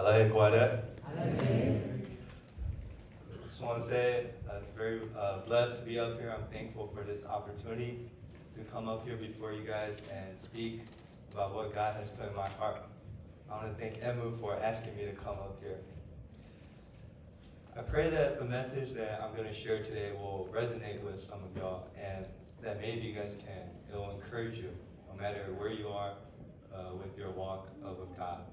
Hallelujah. Just want to say it's very blessed to be up here. I'm thankful for this opportunity to come up here before you guys and speak about what God has put in my heart. I want to thank Emu for asking me to come up here. I pray that the message that I'm going to share today will resonate with some of y'all, and that maybe you guys it will encourage you, no matter where you are with your walk with God.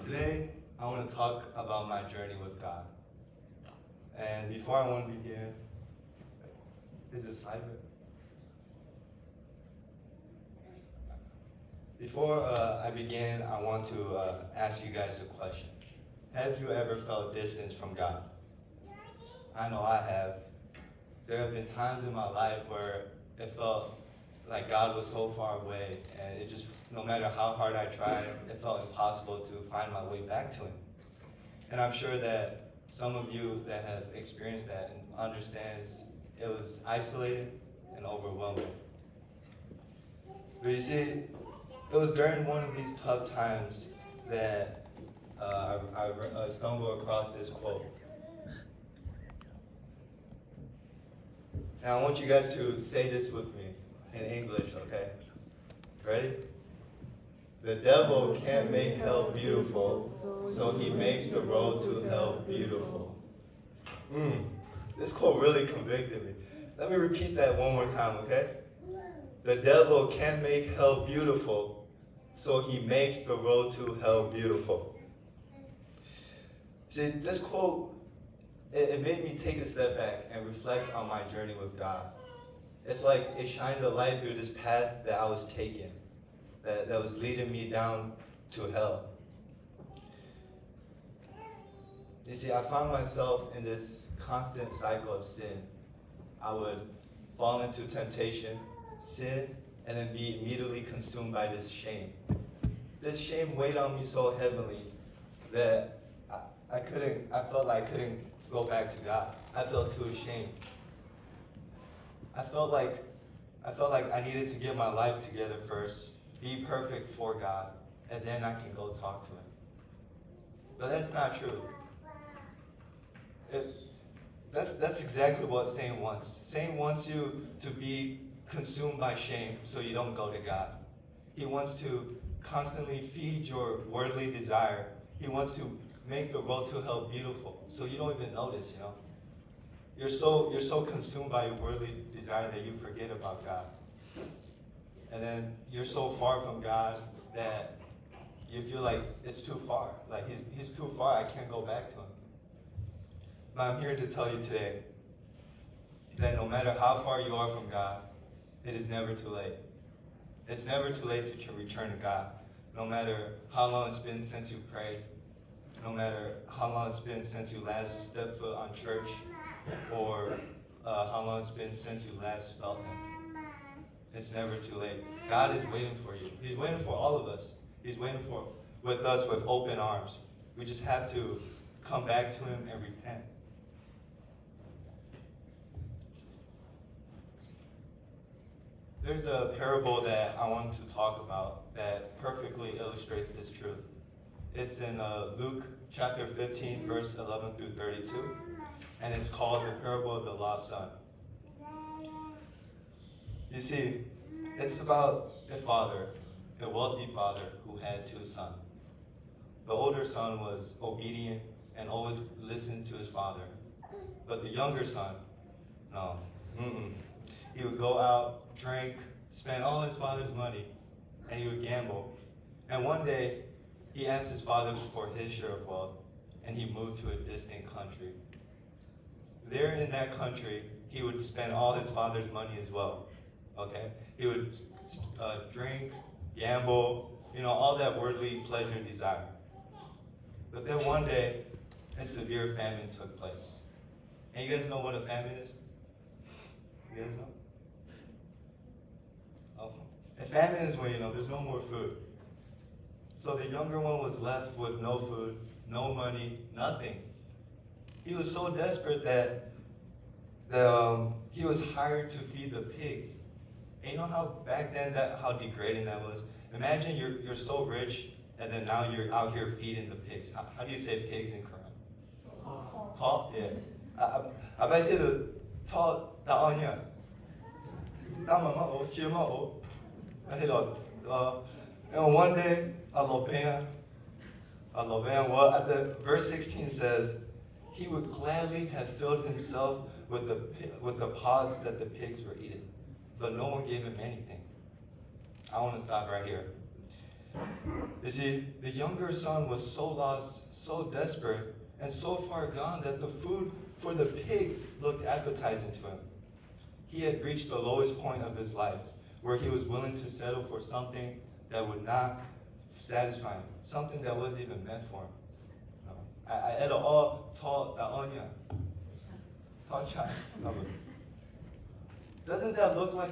Today, I want to talk about my journey with God. And before I want to begin, is this slide? Before I begin, I want to ask you guys a question. Have you ever felt distance from God? I know I have. There have been times in my life where it felt like God was so far away, and it just, no matter how hard I tried, it felt impossible to find my way back to Him. And I'm sure that some of you that have experienced that and understands it was isolating and overwhelming. But you see, it was during one of these tough times that I stumbled across this quote. Now I want you guys to say this with me in English, okay? Ready? The devil can't make hell beautiful, so he makes the road to hell beautiful. This quote really convicted me. Let me repeat that one more time, okay? The devil can't make hell beautiful, so he makes the road to hell beautiful. See, this quote, it made me take a step back and reflect on my journey with God. It's like it shined a light through this path that I was taking, that was leading me down to hell. You see, I found myself in this constant cycle of sin. I would fall into temptation, sin, and then be immediately consumed by this shame. This shame weighed on me so heavily that I felt like I couldn't go back to God. I felt too ashamed. I felt like I needed to get my life together first, be perfect for God, and then I can go talk to Him. But that's not true. That's exactly what Satan wants. Satan wants you to be consumed by shame so you don't go to God. He wants to constantly feed your worldly desire. He wants to make the road to hell beautiful so you don't even notice, you know. You're so consumed by your worldly desire that you forget about God. And then you're so far from God that you feel like it's too far. Like he's too far, I can't go back to Him. But I'm here to tell you today that no matter how far you are from God, it is never too late. It's never too late to return to God. No matter how long it's been since you prayed, no matter how long it's been since you last stepped foot on church, or how long it's been since you last felt Him. It's never too late. God is waiting for you. He's waiting for all of us. He's waiting with us with open arms. We just have to come back to Him and repent. There's a parable that I want to talk about that perfectly illustrates this truth. It's in Luke chapter 15, verse 11 through 32, and it's called the parable of the lost son. You see, it's about a father, a wealthy father who had two sons. The older son was obedient and always listened to his father. But the younger son, no. He would go out, drink, spend all his father's money, and he would gamble. And one day, he asked his father for his share of wealth, and he moved to a distant country. There in that country, he would spend all his father's money as well. Okay? He would drink, gamble, all that worldly pleasure and desire. But then one day, a severe famine took place. And you guys know what a famine is? You guys know? Oh. A famine is when, there's no more food. So the younger one was left with no food, no money, nothing. He was so desperate that he was hired to feed the pigs. And you know how back then how degrading that was? Imagine you're so rich and then now you're out here feeding the pigs. How do you say pigs in Korean? Tall? Yeah. I bet you the tall, the onion. And one day, well, at the verse 16 says, he would gladly have filled himself with the pods that the pigs were eating, but no one gave him anything. I want to stop right here. You see, the younger son was so lost, so desperate, and so far gone that the food for the pigs looked appetizing to him. He had reached the lowest point of his life, where he was willing to settle for something that would not satisfy him, something that wasn't even meant for him. I ate all tall the onion. Tall chai. Doesn't that look like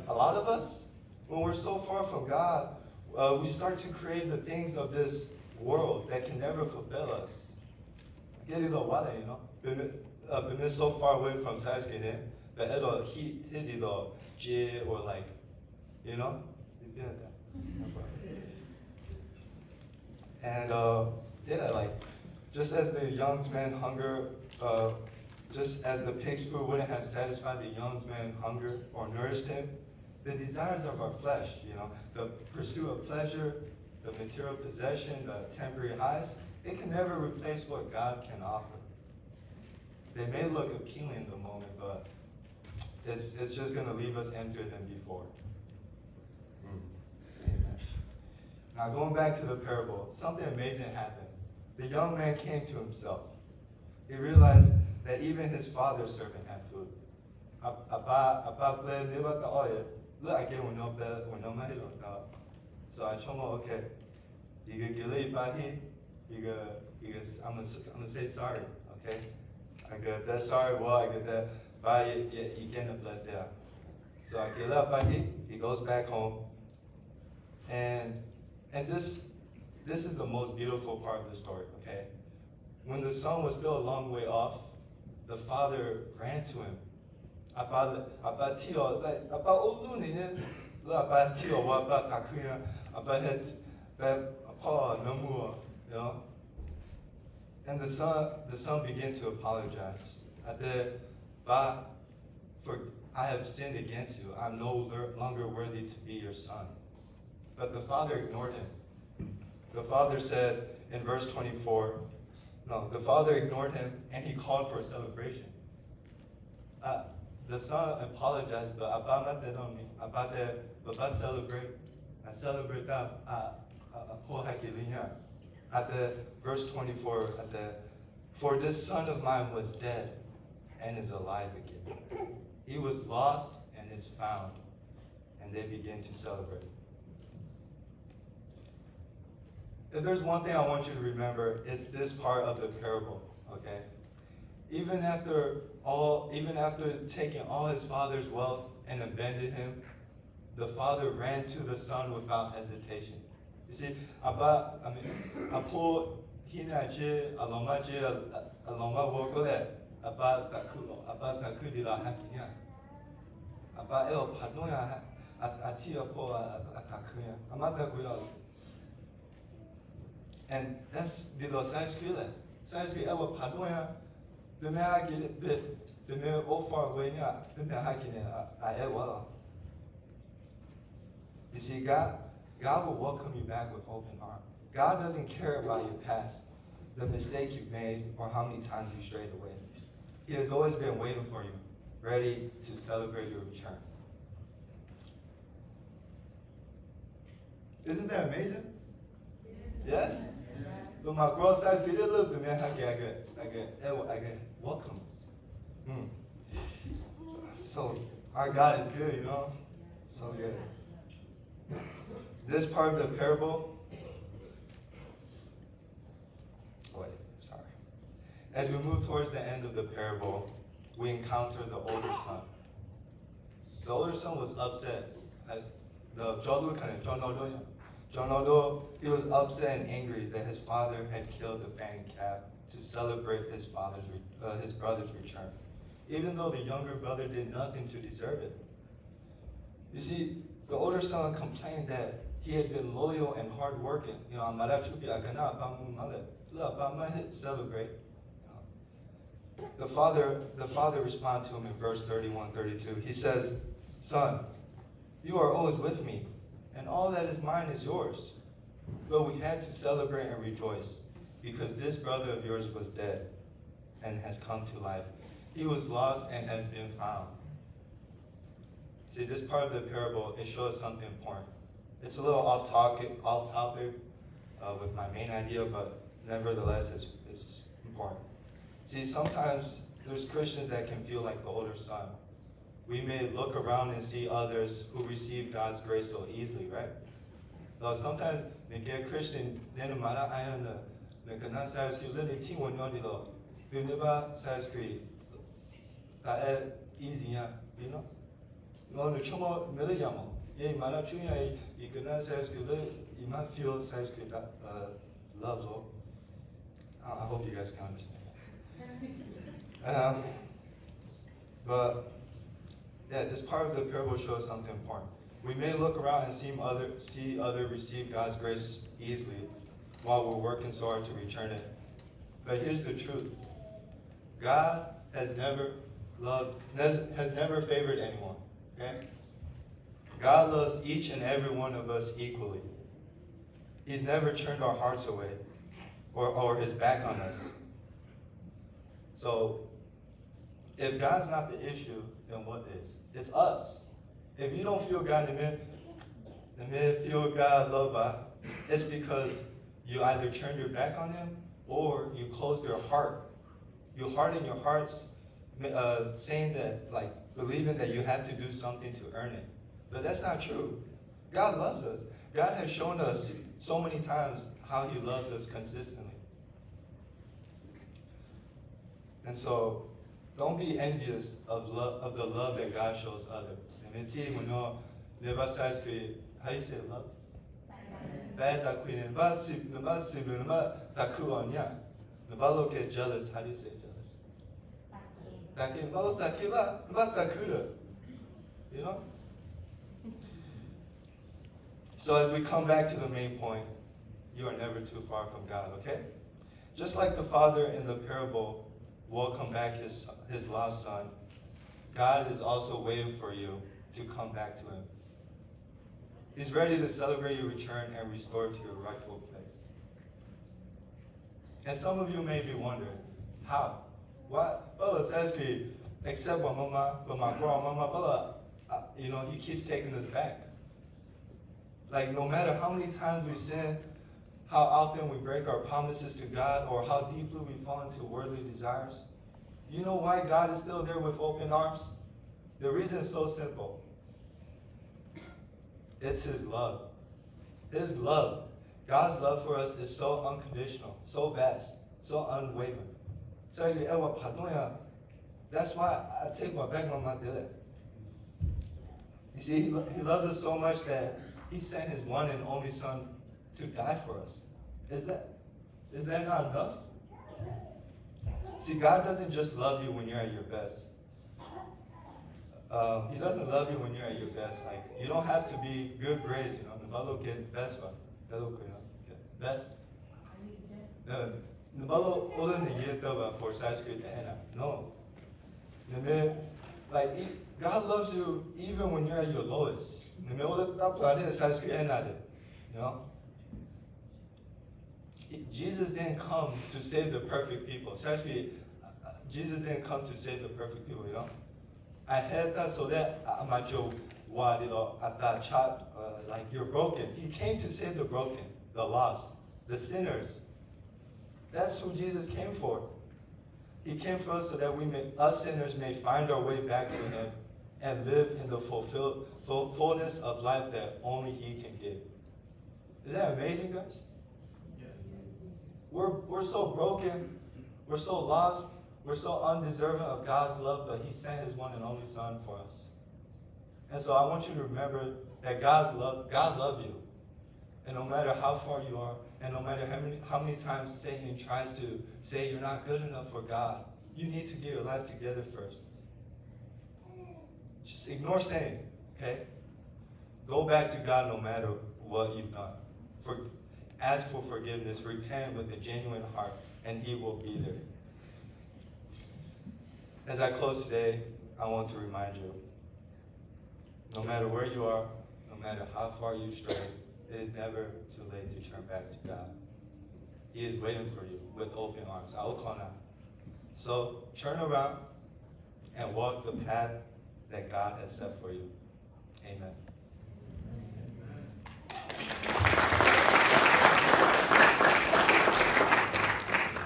a lot of us? When we're so far from God, we start to create the things of this world that can never fulfill us. Get it all, you know? Been so far away from Sajgene, but it'll hit it all, J or like, you know? And yeah, like, just as the young man's hunger, just as the pig's food wouldn't have satisfied the young man's hunger or nourished him, the desires of our flesh, you know, the pursuit of pleasure, the material possession, the temporary highs, it can never replace what God can offer. They may look appealing in the moment, but it's just going to leave us emptier than before. Amen. Now going back to the parable, something amazing happened. The young man came to himself. He realized that even his father's servant had food. Look, I get no bed, no money. So I told him, okay, you can get it by here. I'm gonna say sorry, okay? I got that sorry, well, I get that by it, yeah, you get the blood there. So I get up by here, he goes back home. And this is the most beautiful part of the story, okay? When the son was still a long way off, the father ran to him. You know? And the son began to apologize. I have sinned against you. I'm no longer worthy to be your son. But the father ignored him. The father said in verse 24, the father ignored him and he called for a celebration. The son apologized, but Abba did on me. Abba celebrate. I celebrate that. At the verse 24, for this son of mine was dead and is alive again. He was lost and is found. And they begin to celebrate. If there's one thing I want you to remember, it's this part of the parable, okay? Even after taking all his father's wealth and abandoned him, the father ran to the son without hesitation. You see, Abba, Apo hinaje aloma wokole Abba takudila hakinya. Abba el padoya atia po atakunya. Amata kuya. And that's bilo sajkule. Sajkule el padoya. The me haki the me offer wenya. The me haki ne aewala. You see, God will welcome you back with open arms. God doesn't care about your past, the mistake you've made, or how many times you strayed away. He has always been waiting for you, ready to celebrate your return. Isn't that amazing? Yes? But my girl says, get a little bit, man. I get welcome. So, our God is good, you know? So good. This part of the parable, as we move towards the end of the parable, we encounter the older son. The older son was upset. He was upset and angry that his father had killed the fattened calf to celebrate his brother's return, even though the younger brother did nothing to deserve it. You see, the older son complained that He had been loyal and hardworking. You know, celebrate. The father responds to him in verse 31, 32. He says, "Son, you are always with me, and all that is mine is yours. But we had to celebrate and rejoice, because this brother of yours was dead and has come to life. He was lost and has been found." See, this part of the parable, it shows something important. It's a little off topic with my main idea, but nevertheless, it's important. See, sometimes there's Christians that can feel like the older son. We may look around and see others who receive God's grace so easily, right? Though sometimes they get Christian, then easy, you know? No, the chumo milayamo. Yeah, mana chunya, you can say you might feel love. I hope you guys can understand. But yeah, this part of the parable shows something important. We may look around and see others receive God's grace easily while we're working so hard to return it. But here's the truth. God has never favored anyone. Okay? God loves each and every one of us equally. He's never turned our hearts away or his back on us. So, if God's not the issue, then what is? It's us. If you don't feel God, feel God love, it's because you either turned your back on him or you closed your heart. You harden your hearts, saying that, like, believing that you have to do something to earn it. But that's not true. God loves us. God has shown us so many times how he loves us consistently. And so, don't be envious of the love that God shows others. How you say love? Get jealous. How do you say jealous? You know? So as we come back to the main point, you are never too far from God, okay? Just like the father in the parable welcomed back his lost son, God is also waiting for you to come back to him. He's ready to celebrate your return and restore to your rightful place. And some of you may be wondering, how? What? Well, it's actually, except my mama, but my grandmama, you know, he keeps taking us back. Like, no matter how many times we sin, how often we break our promises to God, or how deeply we fall into worldly desires, you know why God is still there with open arms? The reason is so simple. It's his love. His love. God's love for us is so unconditional, so vast, so unwavering. So that's why I take my back on my dad. You see, he loves us so much that he sent his one and only son to die for us. Is that not enough? See, God doesn't just love you when you're at your best. He doesn't love you when you're at your best. Like, you don't have to be good grades, you know. Nabalo get best one. Best. Nabalo older than year for science grade. No. Like, God loves you even when you're at your lowest. You know? Jesus didn't come to save the perfect people. Especially, Jesus didn't come to save the perfect people, you know? I had that so that like you're broken. He came to save the broken, the lost, the sinners. That's who Jesus came for. He came for us so that us sinners may find our way back to him and live in the fullness of life that only he can give. Is that amazing, guys? Yes. We're so broken, we're so lost, we're so undeserving of God's love, but he sent his one and only son for us. And so I want you to remember that God loves you. And no matter how far you are, and no matter how many times Satan tries to say you're not good enough for God, you need to get your life together first. Just ignore Satan, okay? Go back to God no matter what you've done. Ask for forgiveness, repent with a genuine heart, and he will be there. As I close today, I want to remind you, no matter where you are, no matter how far you've strayed, it is never too late to turn back to God. He is waiting for you with open arms. I will call now. So turn around and walk the path that God has set for you. Amen.